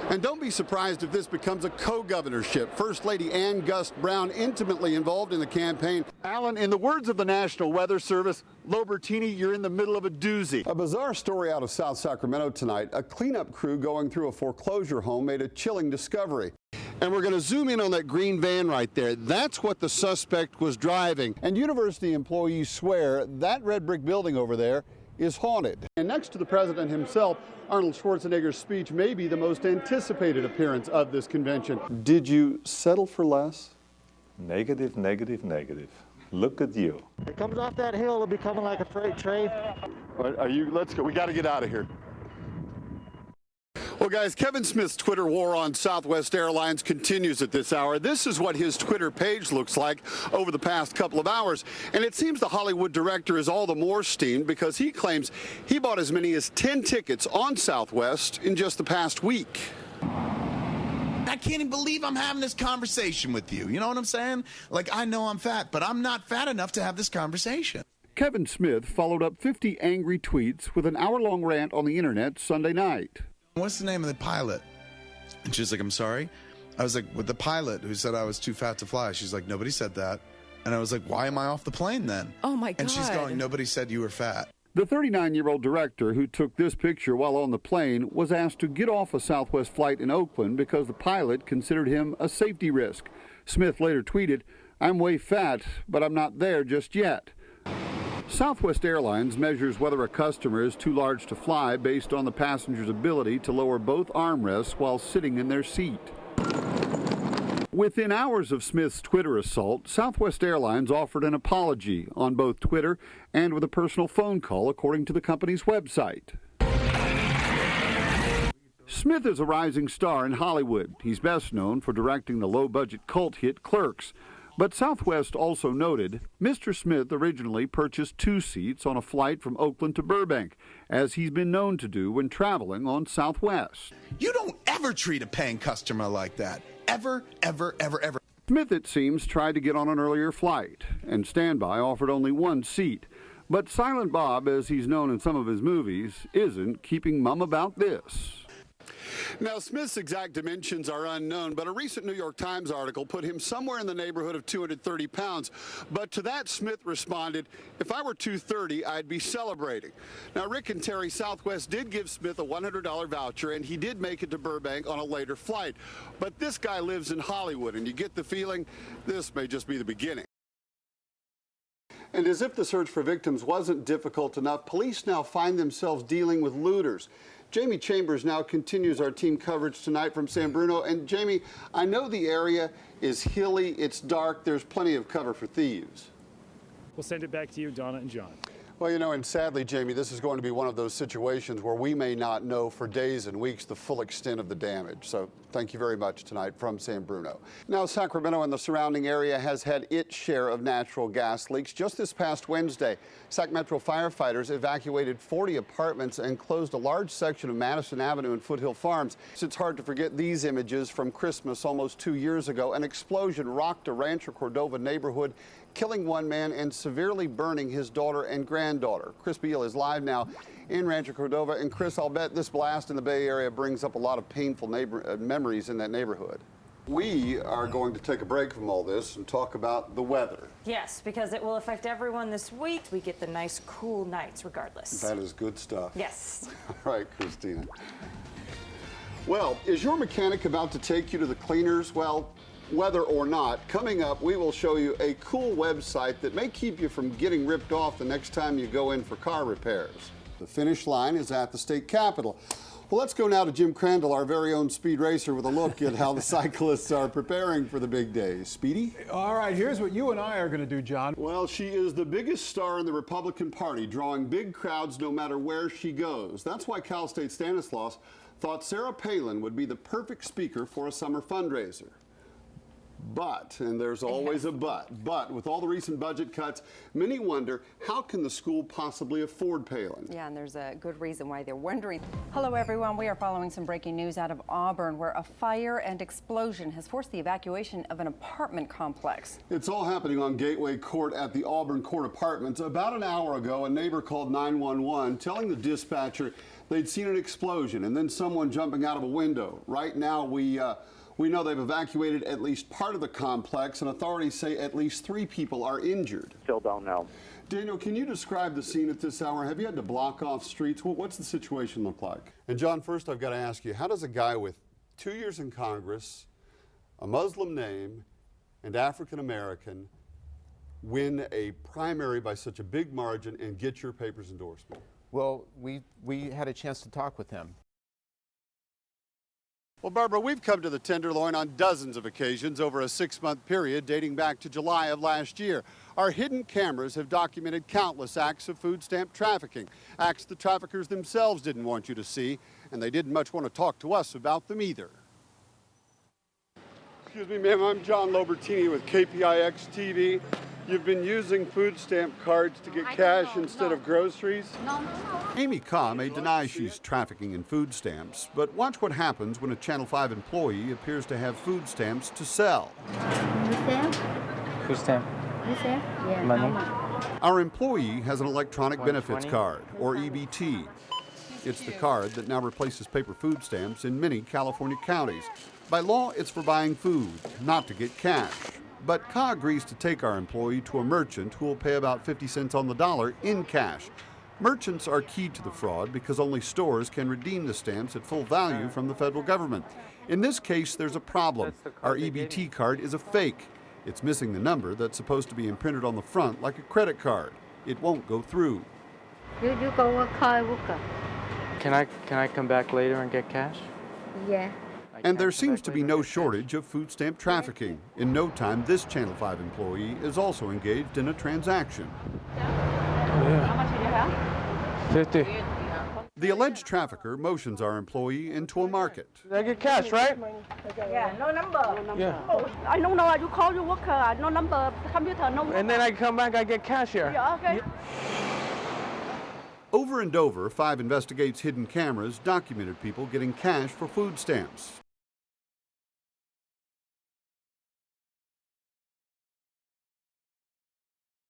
And don't be surprised if this becomes a co-governorship. First Lady Ann Gus Brown intimately involved in the campaign. Alan, in the words of the National Weather Service, Lobertini, you're in the middle of a doozy. A bizarre story out of South Sacramento tonight. A cleanup crew going through a foreclosure home made a chilling discovery. And we're going to zoom in on that green van right there. That's what the suspect was driving. And university employees swear that red brick building over there is haunted. And next to the president himself, Arnold Schwarzenegger's speech may be the most anticipated appearance of this convention. Did you settle for less? Negative, negative, negative. Look at you. It comes off that hill, it'll be coming like a freight train. Let's go. We got to get out of here. Well, guys, Kevin Smith's Twitter war on Southwest Airlines continues at this hour. This is what his Twitter page looks like over the past couple of hours. And it seems the Hollywood director is all the more steamed because he claims he bought as many as 10 tickets on Southwest in just the past week. I can't even believe I'm having this conversation with you. You know what I'm saying? Like, I know I'm fat, but I'm not fat enough to have this conversation. Kevin Smith followed up 50 angry tweets with an hour-long rant on the internet Sunday night. What's the name of the pilot? And she's like, I'm sorry? I was like, with the pilot who said I was too fat to fly. She's like, nobody said that. And I was like, why am I off the plane then? Oh, my God. And she's going, nobody said you were fat. The 39-year-old director who took this picture while on the plane was asked to get off a Southwest flight in Oakland because the pilot considered him a safety risk. Smith later tweeted, I'm way fat, but I'm not there just yet. Southwest Airlines measures whether a customer is too large to fly based on the passenger's ability to lower both armrests while sitting in their seat. Within hours of Smith's Twitter assault, Southwest Airlines offered an apology on both Twitter and with a personal phone call, according to the company's website. Smith is a rising star in Hollywood. He's best known for directing the low-budget cult hit Clerks. But Southwest also noted Mr. Smith originally purchased 2 seats on a flight from Oakland to Burbank, as he's been known to do when traveling on Southwest. You don't ever treat a paying customer like that. Ever, ever, ever, ever. Smith, it seems, tried to get on an earlier flight, and Standby offered only 1 seat. But Silent Bob, as he's known in some of his movies, isn't keeping mum about this. Now, Smith's exact dimensions are unknown, but a recent New York Times article put him somewhere in the neighborhood of 230 pounds. But to that, Smith responded, if I were 230, I'd be celebrating. Now, Rick and Terry, Southwest did give Smith a $100 voucher, and he did make it to Burbank on a later flight. But this guy lives in Hollywood, and you get the feeling this may just be the beginning. And as if the search for victims wasn't difficult enough, police now find themselves dealing with looters. Jamie Chambers now continues our team coverage tonight from San Bruno. And Jamie, I know the area is hilly, it's dark, there's plenty of cover for thieves. We'll send it back to you, Donna and John. Well, you know, and sadly, Jamie, this is going to be one of those situations where we may not know for days and weeks the full extent of the damage. So thank you very much tonight from San Bruno. Now, Sacramento and the surrounding area has had its share of natural gas leaks. Just this past Wednesday, Sac Metro firefighters evacuated 40 apartments and closed a large section of Madison Avenue and Foothill Farms. It's hard to forget these images from Christmas almost 2 years ago. An explosion rocked a Rancho Cordova neighborhood, killing one man and severely burning his daughter and granddaughter. Chris Beal is live now in Rancho Cordova. And Chris, I'll bet this blast in the Bay Area brings up a lot of painful memories in that neighborhood. We are going to take a break from all this and talk about the weather. Yes, because it will affect everyone this week. We get the nice, cool nights regardless. That is good stuff. Yes. All right, Christina. Well, is your mechanic about to take you to the cleaners? Well, whether or not, coming up, we will show you a cool website that may keep you from getting ripped off the next time you go in for car repairs. The finish line is at the state capitol. Well, let's go now to Jim Crandall, our very own speed racer, with a look at how the cyclists are preparing for the big day. Speedy? All right, here's what you and I are going to do, John. Well, she is the biggest star in the Republican Party, drawing big crowds no matter where she goes. That's why Cal State Stanislaus thought Sarah Palin would be the perfect speaker for a summer fundraiser. But, and there's always a but with all the recent budget cuts, many wonder, how can the school possibly afford Palin? Yeah, and there's a good reason why they're wondering. Hello, everyone. We are following some breaking news out of Auburn, where a fire and explosion has forced the evacuation of an apartment complex. It's all happening on Gateway Court at the Auburn Court Apartments. About an hour ago, a neighbor called 911 telling the dispatcher they'd seen an explosion and then someone jumping out of a window. Right now, we know they've evacuated at least part of the complex, and authorities say at least 3 people are injured. Still don't know. Daniel, can you describe the scene at this hour? Have you had to block off streets? What's the situation look like? And John, first I've got to ask you, how does a guy with 2 years in Congress, a Muslim name, and African American win a primary by such a big margin and get your paper's endorsement? Well, we had a chance to talk with him. Well, Barbara, we've come to the Tenderloin on dozens of occasions over a 6-month period dating back to July of last year. Our hidden cameras have documented countless acts of food stamp trafficking, acts the traffickers themselves didn't want you to see, and they didn't much want to talk to us about them either. Excuse me, ma'am, I'm John Lobertini with KPIX TV. You've been using food stamp cards to get cash instead of groceries? No. Amy Kaw may deny she's trafficking in food stamps, but watch what happens when a Channel 5 employee appears to have food stamps to sell. Food stamp? Yeah. Money? Our employee has an electronic benefits card, or EBT. It's the card that now replaces paper food stamps in many California counties. By law, it's for buying food, not to get cash. But Ka agrees to take our employee to a merchant who will pay about 50 cents on the dollar in cash. Merchants are key to the fraud because only stores can redeem the stamps at full value from the federal government. In this case, there's a problem. Our EBT card is a fake. It's missing the number that's supposed to be imprinted on the front like a credit card. It won't go through. Can I come back later and get cash? Yeah. And there seems to be no shortage of food stamp trafficking. In no time, this Channel 5 employee is also engaged in a transaction. How much do you have? 50. The alleged trafficker motions our employee into a market. I get cash, right? Yeah, no number. Yeah. I don't know. You call your worker, no number, computer, no number. And then I come back, I get cash here. Yeah, okay. Over and over, 5 investigates hidden cameras documented people getting cash for food stamps.